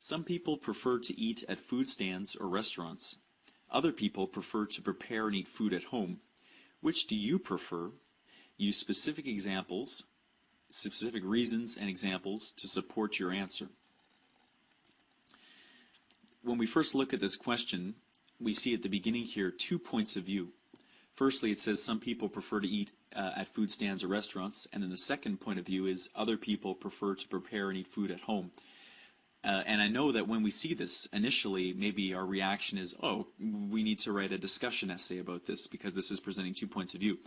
Some people prefer to eat at food stands or restaurants. Other people prefer to prepare and eat food at home. Which do you prefer? Use specific examples, specific reasons and examples to support your answer. When we first look at this question, we see at the beginning here 2 points of view. Firstly, it says some people prefer to eat at food stands or restaurants, and then the second point of view is other people prefer to prepare and eat food at home. And I know that when we see this, initially, maybe our reaction is, oh, we need to write a discussion essay about this because this is presenting 2 points of view.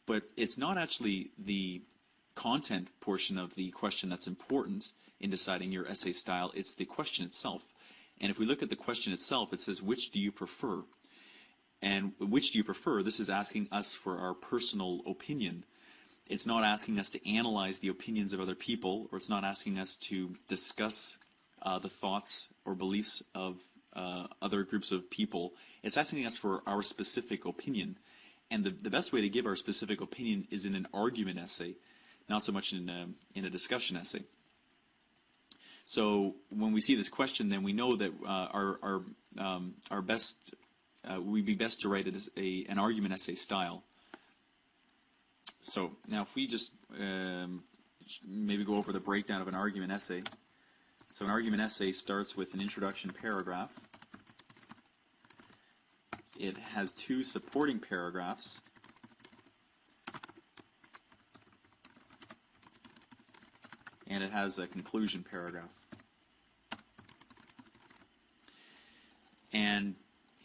But it's not actually the content portion of the question that's important in deciding your essay style, it's the question itself. And if we look at the question itself, it says, which do you prefer? And which do you prefer? This is asking us for our personal opinion. It's not asking us to analyze the opinions of other people, or it's not asking us to discuss the thoughts or beliefs of other groups of people. It's asking us for our specific opinion. And the best way to give our specific opinion is in an argument essay, not so much in a discussion essay. So when we see this question, then we know that our best we'd be best to write it as an argument essay style. So now if we just maybe go over the breakdown of an argument essay. So an argument essay starts with an introduction paragraph. It has 2 supporting paragraphs. And it has a conclusion paragraph. And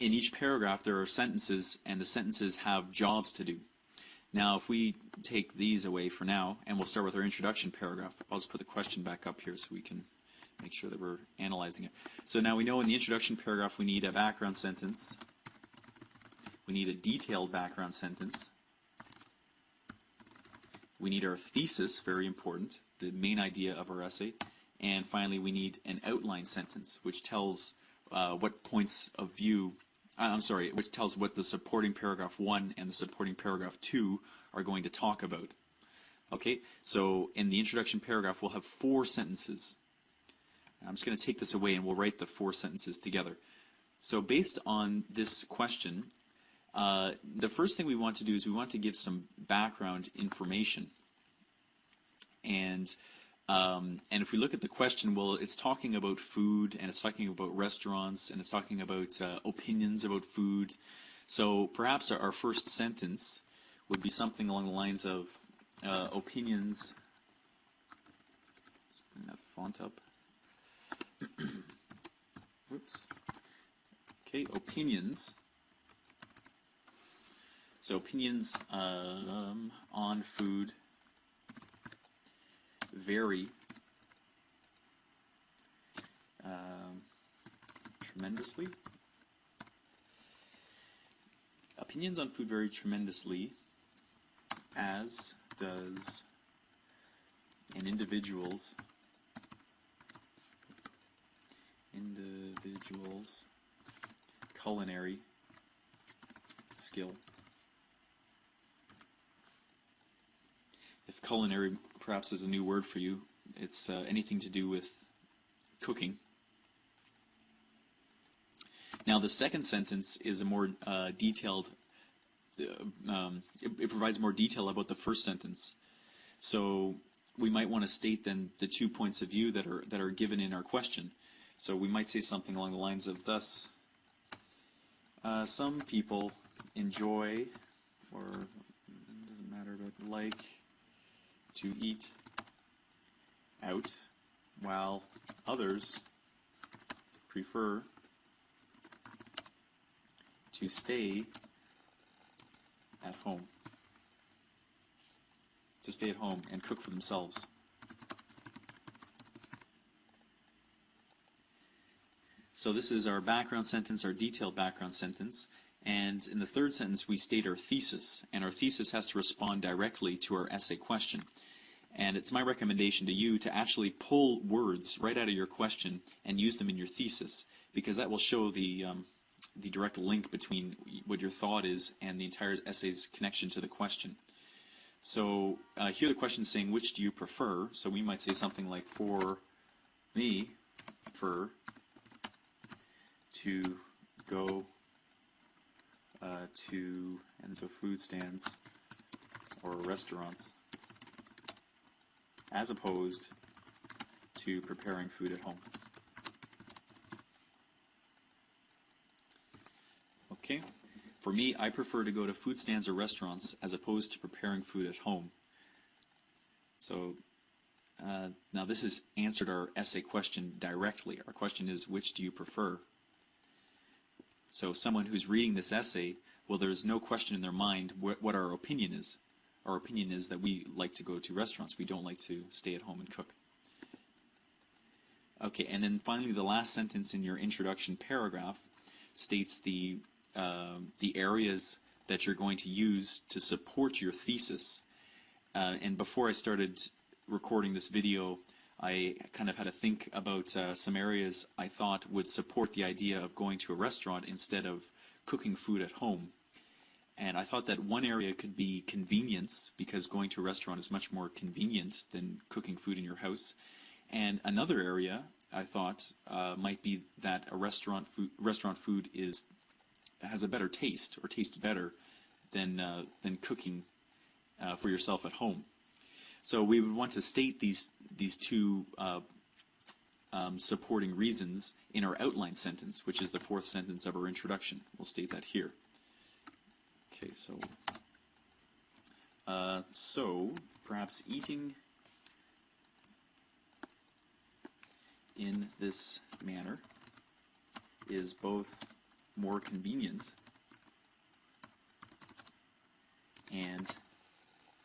in each paragraph there are sentences, and the sentences have jobs to do. Now if we take these away for now, and we'll start with our introduction paragraph. I'll just put the question back up here so we can make sure that we're analyzing it. So now we know in the introduction paragraph we need a background sentence. We need a detailed background sentence. We need our thesis, very important, the main idea of our essay. And finally we need an outline sentence, which tells what points of view, which tells what the supporting paragraph 1 and the supporting paragraph 2 are going to talk about. Okay, so in the introduction paragraph we'll have 4 sentences. I'm just going to take this away and we'll write the 4 sentences together. So based on this question, the first thing we want to do is we want to give some background information. And if we look at the question, well, it's talking about food, and it's talking about restaurants, and it's talking about opinions about food. So perhaps our first sentence would be something along the lines of opinions. Let's bring that font up. Whoops. Okay, opinions. So opinions on food vary tremendously. Opinions on food vary tremendously, as does an individual's culinary skill. If culinary perhaps is a new word for you, it's anything to do with cooking. Now the second sentence is a more detailed, it provides more detail about the first sentence. So we might want to state then the 2 points of view that are given in our question. So we might say something along the lines of thus, some people enjoy, or it doesn't matter, but like to eat out, while others prefer to stay at home. To stay at home and cook for themselves. So this is our background sentence, our detailed background sentence. And in the third sentence, we state our thesis. And our thesis has to respond directly to our essay question. And it's my recommendation to you to actually pull words right out of your question and use them in your thesis, because that will show the direct link between what your thought is and the entire essay's connection to the question. So here the question is saying, which do you prefer? So we might say something like, for me, prefer to go to, and so food stands or restaurants, as opposed to preparing food at home. Okay, for me, I prefer to go to food stands or restaurants as opposed to preparing food at home. So now this has answered our essay question directly. Our question is, which do you prefer? So someone who's reading this essay, well, there's no question in their mind what our opinion is. Our opinion is that we like to go to restaurants. We don't like to stay at home and cook. Okay, and then finally the last sentence in your introduction paragraph states the areas that you're going to use to support your thesis. And before I started recording this video, I kind of had to think about some areas I thought would support the idea of going to a restaurant instead of cooking food at home. And I thought that one area could be convenience, because going to a restaurant is much more convenient than cooking food in your house. And another area I thought might be that a restaurant food has a better taste, or tastes better than cooking for yourself at home. So we would want to state these two supporting reasons in our outline sentence, which is the fourth sentence of our introduction. We'll state that here. Okay, so perhaps eating in this manner is both more convenient and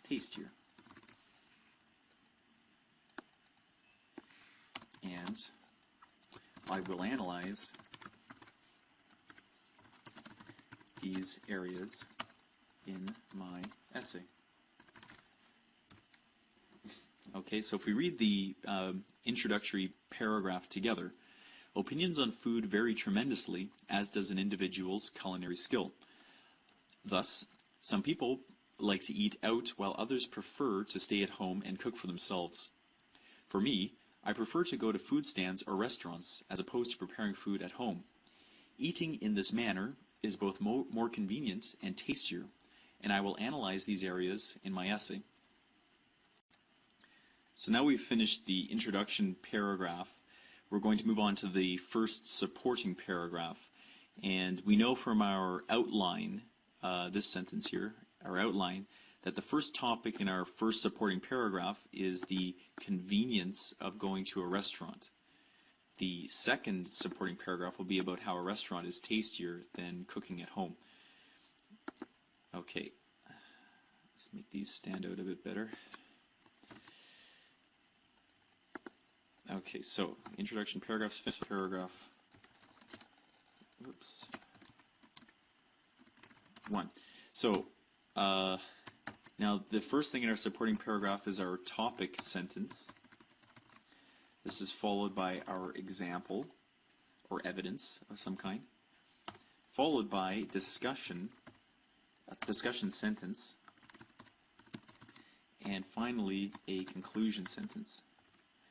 tastier. And I will analyze these areas in my essay. Okay, so if we read the introductory paragraph together, opinions on food vary tremendously, as does an individual's culinary skill. Thus, some people like to eat out while others prefer to stay at home and cook for themselves. For me, I prefer to go to food stands or restaurants as opposed to preparing food at home. Eating in this manner is both more convenient and tastier, and I will analyze these areas in my essay. So now we've finished the introduction paragraph. We're going to move on to the first supporting paragraph. And we know from our outline, this sentence here, our outline, that the first topic in our first supporting paragraph is the convenience of going to a restaurant. The second supporting paragraph will be about how a restaurant is tastier than cooking at home. Okay, let's make these stand out a bit better. Okay, so introduction paragraphs, fifth paragraph. Oops. 1. So now the first thing in our supporting paragraph is our topic sentence. This is followed by our example or evidence of some kind, followed by discussion, a discussion sentence, and finally a conclusion sentence,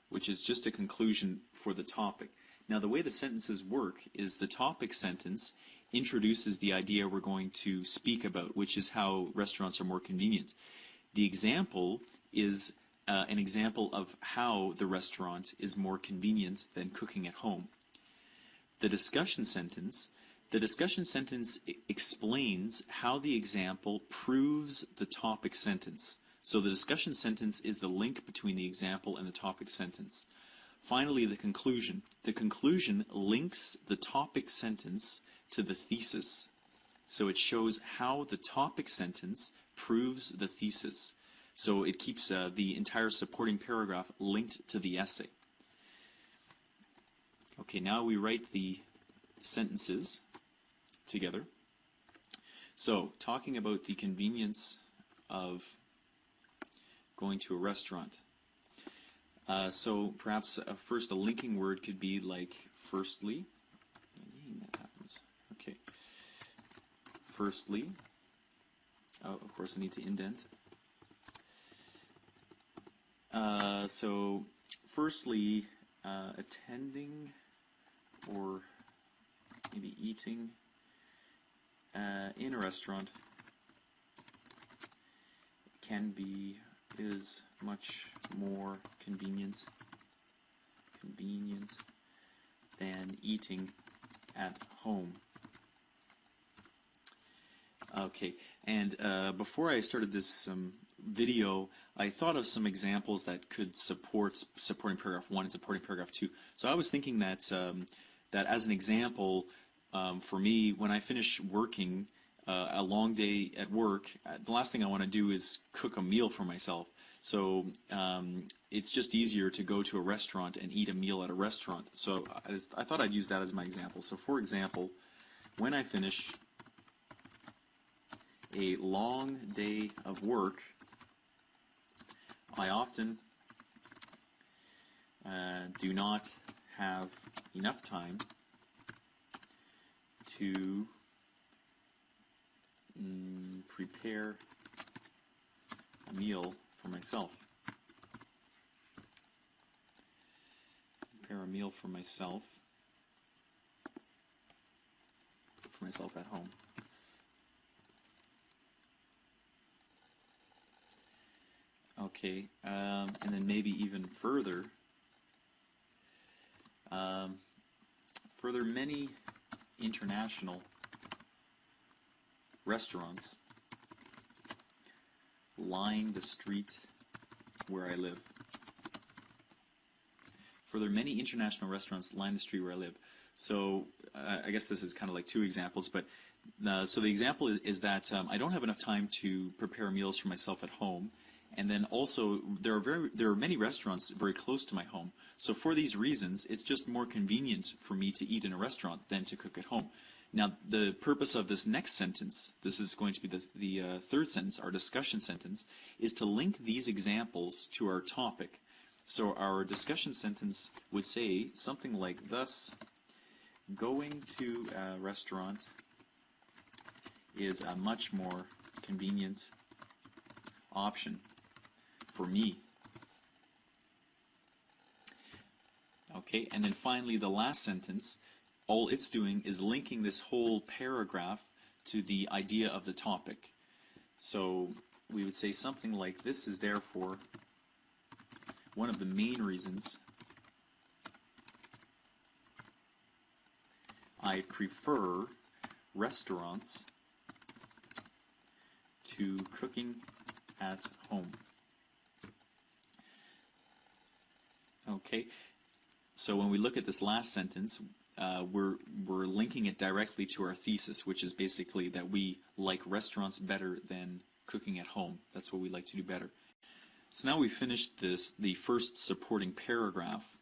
which is just a conclusion for the topic. Now the way the sentences work is the topic sentence introduces the idea we're going to speak about, which is how restaurants are more convenient. The example is an example of how the restaurant is more convenient than cooking at home. The discussion sentence explains how the example proves the topic sentence. So the discussion sentence is the link between the example and the topic sentence. Finally, the conclusion. The conclusion links the topic sentence to the thesis. So it shows how the topic sentence proves the thesis. So it keeps the entire supporting paragraph linked to the essay. Okay, now we write the sentences together. So, talking about the convenience of going to a restaurant. So perhaps first a linking word could be like firstly. That happens. Okay. Firstly. Oh, of course I need to indent. So firstly, attending or maybe eating in a restaurant is much more convenient than eating at home. Okay, and before I started this video, I thought of some examples that could support supporting paragraph 1 and supporting paragraph 2. So I was thinking that that as an example, for me, when I finish working a long day at work, the last thing I want to do is cook a meal for myself. So it's just easier to go to a restaurant and eat a meal at a restaurant. So I thought I'd use that as my example. So for example, when I finish a long day of work, I often do not have enough time to prepare a meal for myself. Prepare a meal for myself at home. Okay, and then maybe even further, many international restaurants line the street where I live. Many international restaurants line the street where I live. So I guess this is kind of like two examples, but so the example is that I don't have enough time to prepare meals for myself at home. And then also, there are many restaurants very close to my home. So for these reasons, it's just more convenient for me to eat in a restaurant than to cook at home. Now, the purpose of this next sentence, this is going to be the third sentence, our discussion sentence, is to link these examples to our topic. So our discussion sentence would say something like, thus, going to a restaurant is a much more convenient option for me. Okay, and then finally the last sentence, all it's doing is linking this whole paragraph to the idea of the topic. So we would say something like, this is therefore one of the main reasons I prefer restaurants to cooking at home. Okay, so when we look at this last sentence, we're linking it directly to our thesis, which is basically that we like restaurants better than cooking at home. That's what we like to do better. So now we've finished the first supporting paragraph.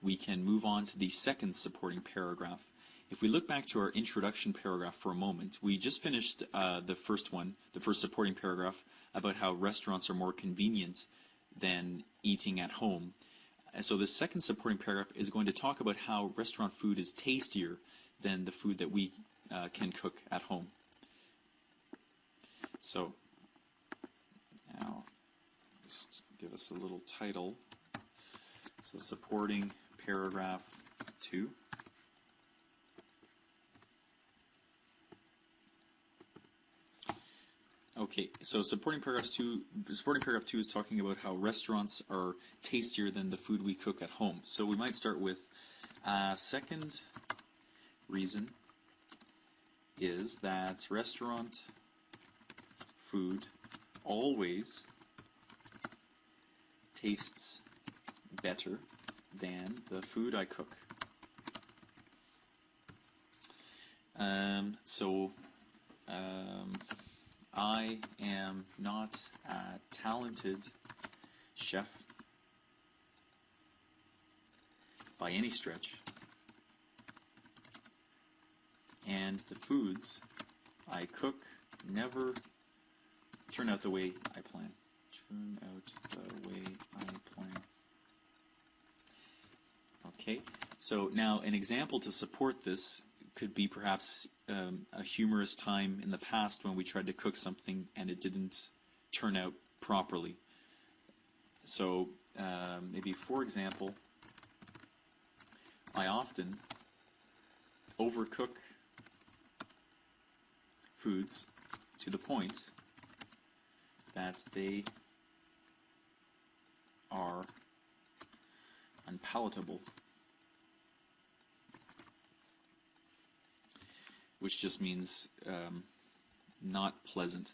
We can move on to the second supporting paragraph. If we look back to our introduction paragraph for a moment, we just finished the first supporting paragraph about how restaurants are more convenient than eating at home. And so the second supporting paragraph is going to talk about how restaurant food is tastier than the food that we can cook at home. So now just give us a little title. So supporting paragraph 2. Okay, so supporting paragraph 2 is talking about how restaurants are tastier than the food we cook at home. So we might start with second reason is that restaurant food always tastes better than the food I cook. I am not a talented chef by any stretch, and the foods I cook never turn out the way I plan. Okay, so now an example to support this could be perhaps a humorous time in the past when we tried to cook something and it didn't turn out properly. So maybe, for example, I often overcook foods to the point that they are unpalatable, which just means not pleasant.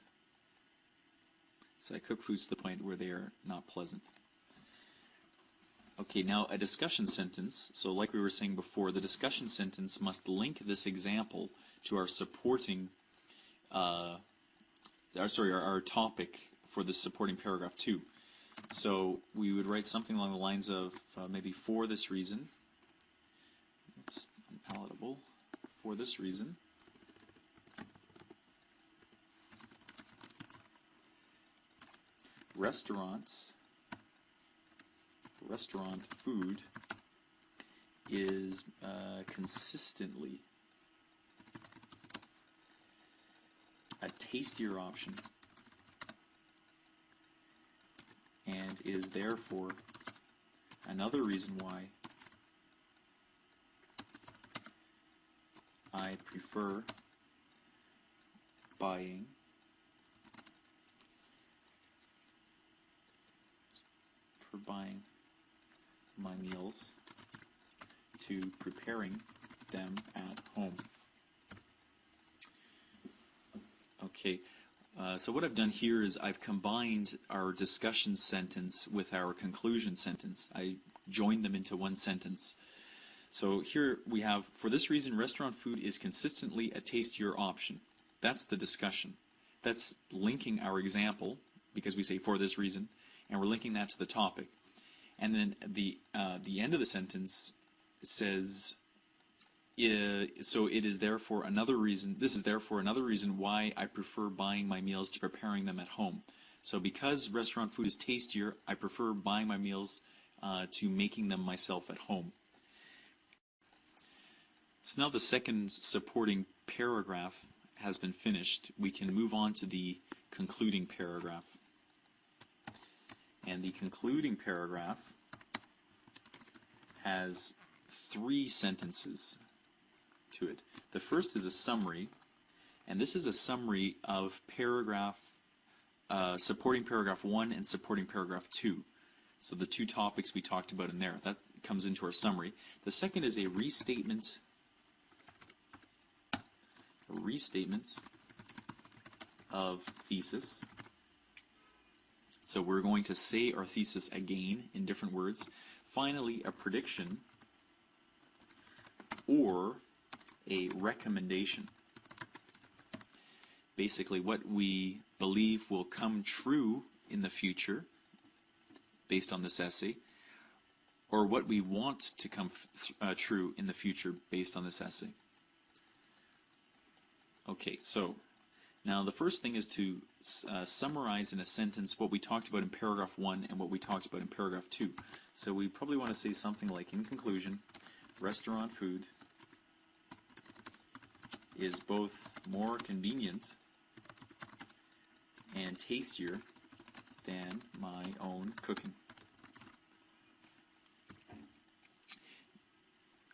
So I cook foods to the point where they are not pleasant. Okay, now a discussion sentence. So like we were saying before, the discussion sentence must link this example to our supporting, our topic for the supporting paragraph 2. So we would write something along the lines of maybe for this reason, unpalatable, for this reason, restaurant food is consistently a tastier option and is therefore another reason why I prefer buying my meals to preparing them at home. Okay, so what I've done here is I've combined our discussion sentence with our conclusion sentence. I joined them into one sentence. So here we have, for this reason, restaurant food is consistently a tastier option. That's the discussion. That's linking our example, because we say for this reason, and we're linking that to the topic. And then the end of the sentence says, so it is therefore another reason, this is therefore another reason why I prefer buying my meals to preparing them at home. So because restaurant food is tastier, I prefer buying my meals to making them myself at home. So now the second supporting paragraph has been finished. We can move on to the concluding paragraph. And the concluding paragraph has 3 sentences to it. The first is a summary, and this is a summary of supporting paragraph 1 and supporting paragraph 2. So the 2 topics we talked about in there. That comes into our summary. The second is a restatement of thesis. So we're going to say our thesis again in different words. Finally, a prediction or a recommendation. Basically, what we believe will come true in the future based on this essay, or what we want to come true in the future based on this essay. Okay, so now the first thing is to summarize in a sentence what we talked about in paragraph 1 and what we talked about in paragraph 2. So we probably want to say something like, in conclusion, restaurant food is both more convenient and tastier than my own cooking.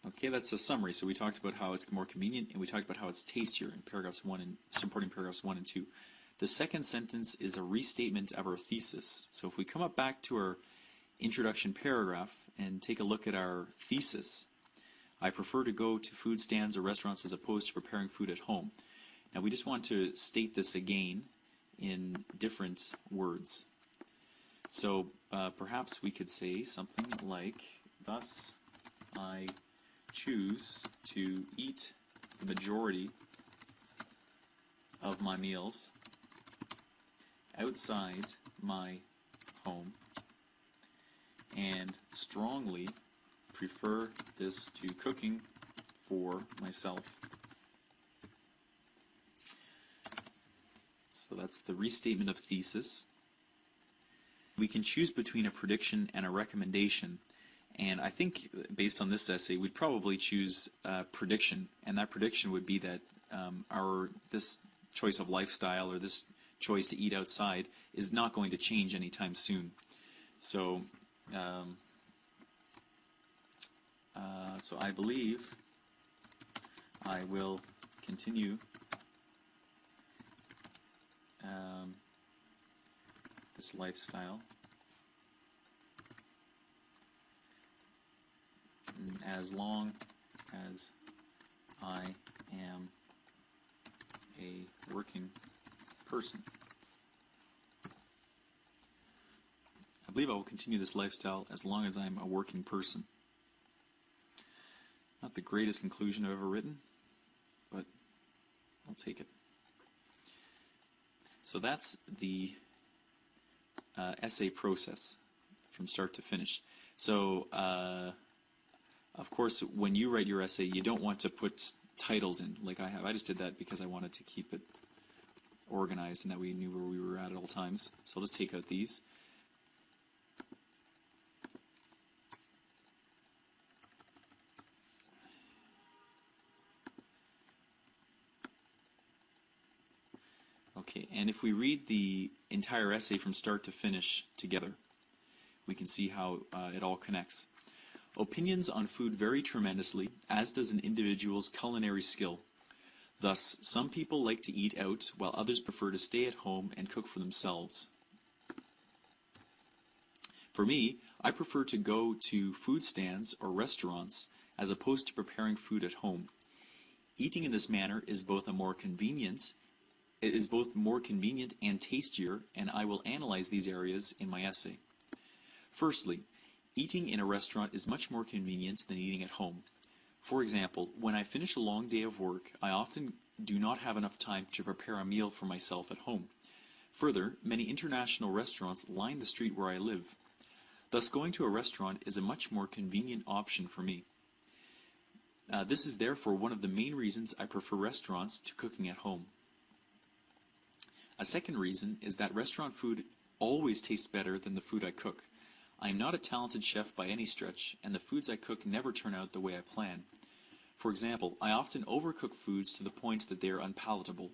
Okay, that's a summary. So we talked about how it's more convenient, and we talked about how it's tastier in paragraphs 1 and supporting paragraphs 1 and 2. The second sentence is a restatement of our thesis. So if we come up back to our introduction paragraph and take a look at our thesis, I prefer to go to food stands or restaurants as opposed to preparing food at home. Now we just want to state this again in different words. So perhaps we could say something like, thus I choose to eat the majority of my meals outside my home and strongly prefer this to cooking for myself. So that's the restatement of thesis. We can choose between a prediction and a recommendation. And I think, based on this essay, we'd probably choose prediction, and that prediction would be that this choice of lifestyle or this choice to eat outside is not going to change anytime soon. So, so I believe I will continue this lifestyle as long as I am a working person. I believe I will continue this lifestyle as long as I'm a working person. Not the greatest conclusion I've ever written, but I'll take it. So that's the essay process from start to finish. So, of course, when you write your essay, you don't want to put titles in like I have. I just did that because I wanted to keep it organized and that we knew where we were at all times. So I'll just take out these. Okay, and if we read the entire essay from start to finish together, we can see how it all connects. Opinions on food vary tremendously, as does an individual's culinary skill. Thus, some people like to eat out, while others prefer to stay at home and cook for themselves. For me, I prefer to go to food stands or restaurants as opposed to preparing food at home. Eating in this manner is both more convenient and tastier, and I will analyze these areas in my essay. Firstly, eating in a restaurant is much more convenient than eating at home. For example, when I finish a long day of work, I often do not have enough time to prepare a meal for myself at home. Further, many international restaurants line the street where I live. Thus, going to a restaurant is a much more convenient option for me. This is therefore one of the main reasons I prefer restaurants to cooking at home. A second reason is that restaurant food always tastes better than the food I cook. I am not a talented chef by any stretch, and the foods I cook never turn out the way I plan. For example, I often overcook foods to the point that they are unpalatable.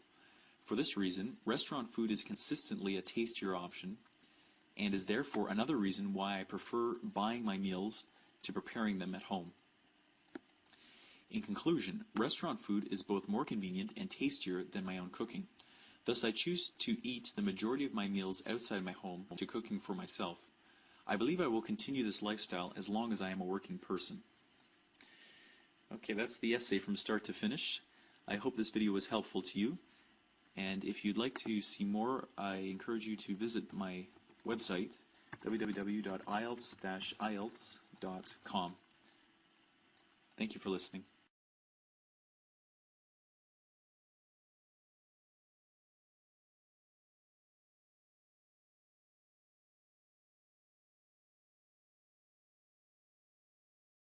For this reason, restaurant food is consistently a tastier option, and is therefore another reason why I prefer buying my meals to preparing them at home. In conclusion, restaurant food is both more convenient and tastier than my own cooking. Thus, I choose to eat the majority of my meals outside my home to cooking for myself. I believe I will continue this lifestyle as long as I am a working person. Okay, that's the essay from start to finish. I hope this video was helpful to you. And if you'd like to see more, I encourage you to visit my website, www.ielts-ielts.com. Thank you for listening.